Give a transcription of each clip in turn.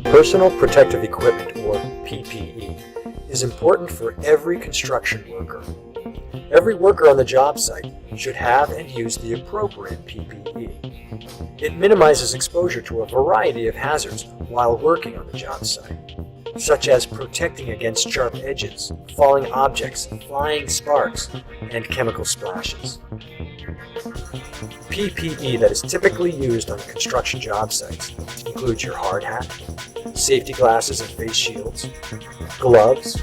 Personal protective equipment, or PPE, is important for every construction worker. Every worker on the job site should have and use the appropriate PPE. It minimizes exposure to a variety of hazards while working on the job site, such as protecting against sharp edges, falling objects, flying sparks, and chemical splashes. PPE that is typically used on construction job sites includes your hard hat, safety glasses and face shields, gloves,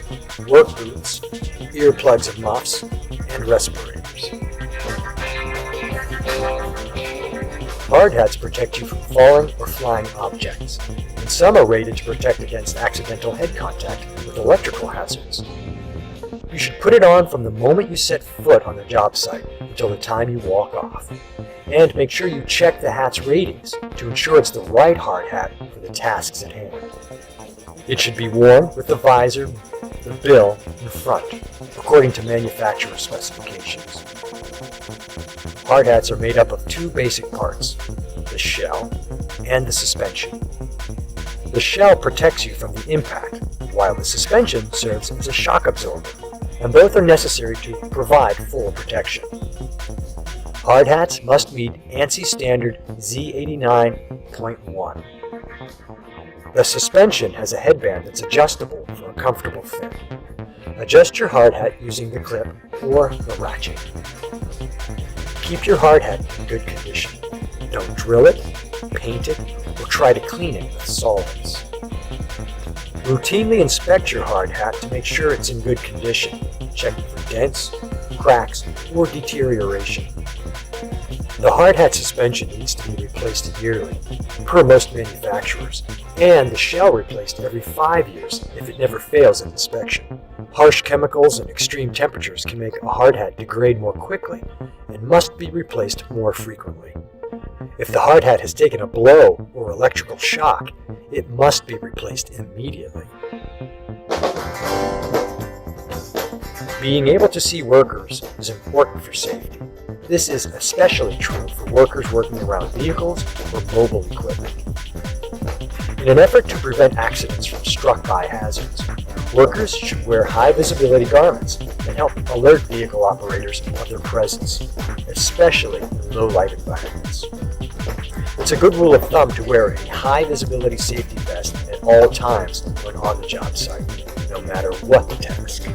work boots, earplugs and muffs, and respirators. Hard hats protect you from falling or flying objects, and some are rated to protect against accidental head contact with electrical hazards. You should put it on from the moment you set foot on the job site until the time you walk off. And make sure you check the hat's ratings to ensure it's the right hard hat for the tasks at hand. It should be worn with the visor, the bill, in front, according to manufacturer specifications. Hard hats are made up of two basic parts, the shell and the suspension. The shell protects you from the impact, while the suspension serves as a shock absorber, and both are necessary to provide full protection. Hard hats must meet ANSI standard Z89.1. The suspension has a headband that's adjustable for a comfortable fit. Adjust your hard hat using the clip or the ratchet. Keep your hard hat in good condition. Don't drill it, paint it, or try to clean it with solvents. Routinely inspect your hard hat to make sure it's in good condition, checking for dents, cracks, or deterioration. The hard hat suspension needs to be replaced yearly, per most manufacturers, and the shell replaced every 5 years if it never fails an inspection. Harsh chemicals and extreme temperatures can make a hard hat degrade more quickly and must be replaced more frequently. If the hard hat has taken a blow or electrical shock, it must be replaced immediately. Being able to see workers is important for safety. This is especially true for workers working around vehicles or mobile equipment. In an effort to prevent accidents from struck-by hazards, workers should wear high-visibility garments and help alert vehicle operators of their presence, especially in low-light environments. It's a good rule of thumb to wear a high-visibility safety vest at all times when on the job site, no matter what the task.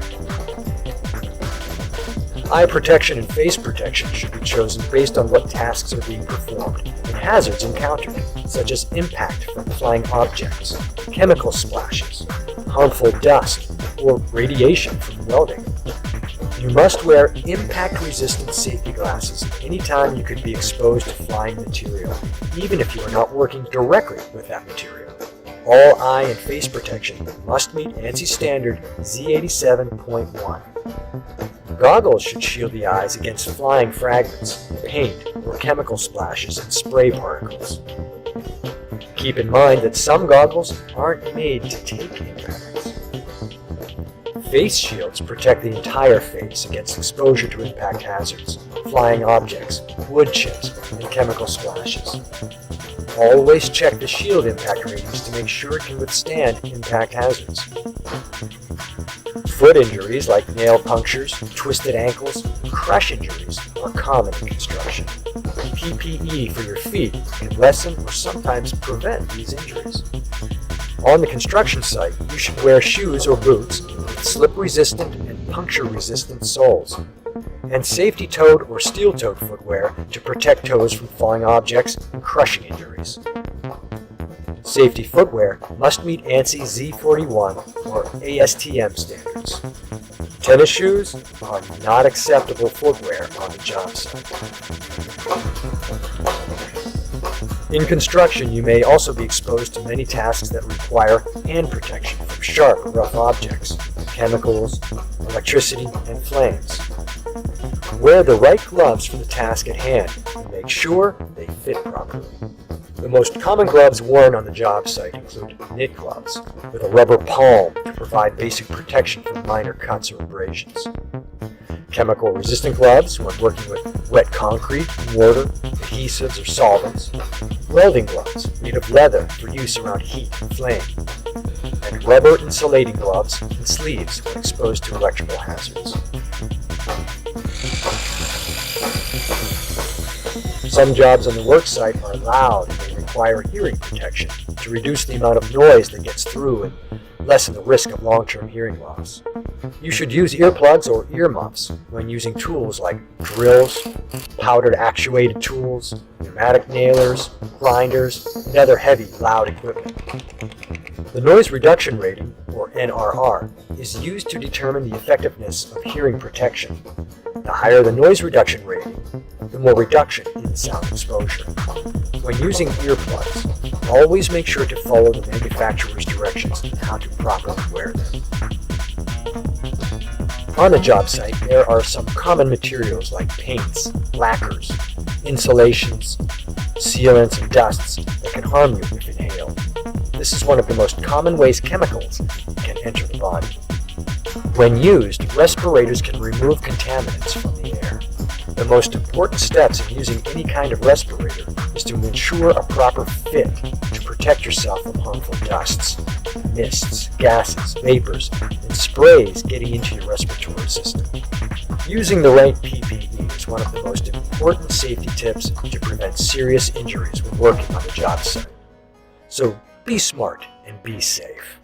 Eye protection and face protection should be chosen based on what tasks are being performed and hazards encountered, such as impact from flying objects, chemical splashes, harmful dust, or radiation from welding. You must wear impact-resistant safety glasses anytime you could be exposed to flying material, even if you are not working directly with that material. All eye and face protection must meet ANSI standard Z87.1. Goggles should shield the eyes against flying fragments, paint, or chemical splashes and spray particles. Keep in mind that some goggles aren't made to take impacts. Face shields protect the entire face against exposure to impact hazards, flying objects, wood chips, and chemical splashes. Always check the shield impact ratings to make sure it can withstand impact hazards. Foot injuries like nail punctures, twisted ankles, and crush injuries are common in construction. PPE for your feet can lessen or sometimes prevent these injuries. On the construction site, you should wear shoes or boots with slip-resistant and puncture-resistant soles, and safety-toed or steel-toed footwear to protect toes from falling objects and crushing injuries. Safety footwear must meet ANSI Z41 or ASTM standards. Tennis shoes are not acceptable footwear on the job site. In construction, you may also be exposed to many tasks that require hand protection from sharp, rough objects, chemicals, electricity, and flames. Wear the right gloves for the task at hand and make sure they fit properly. The most common gloves worn on the job site include knit gloves with a rubber palm to provide basic protection from minor cuts or abrasions. chemical-resistant gloves when working with wet concrete, mortar, adhesives, or solvents, welding gloves made of leather for use around heat and flame, and rubber insulating gloves and sleeves when exposed to electrical hazards. Some jobs on the worksite are loud and they require hearing protection to reduce the amount of noise that gets through and lessen the risk of long-term hearing loss. You should use earplugs or earmuffs when using tools like drills, powdered actuated tools, pneumatic nailers, grinders, and other heavy, loud equipment. The noise reduction rating, or NRR, is used to determine the effectiveness of hearing protection. The higher the noise reduction rating, the more reduction in sound exposure. When using earplugs, always make sure to follow the manufacturer's directions on how to properly wear them. On a job site, there are some common materials like paints, lacquers, insulations, sealants, and dusts that can harm you if inhaled. This is one of the most common ways chemicals can enter the body. When used, respirators can remove contaminants from the air. The most important steps in using any kind of respirator is to ensure a proper fit to protect yourself from harmful dusts, mists, gases, vapors, and sprays getting into your respiratory system. Using the right PPE is one of the most important safety tips to prevent serious injuries when working on a job site. So be smart and be safe.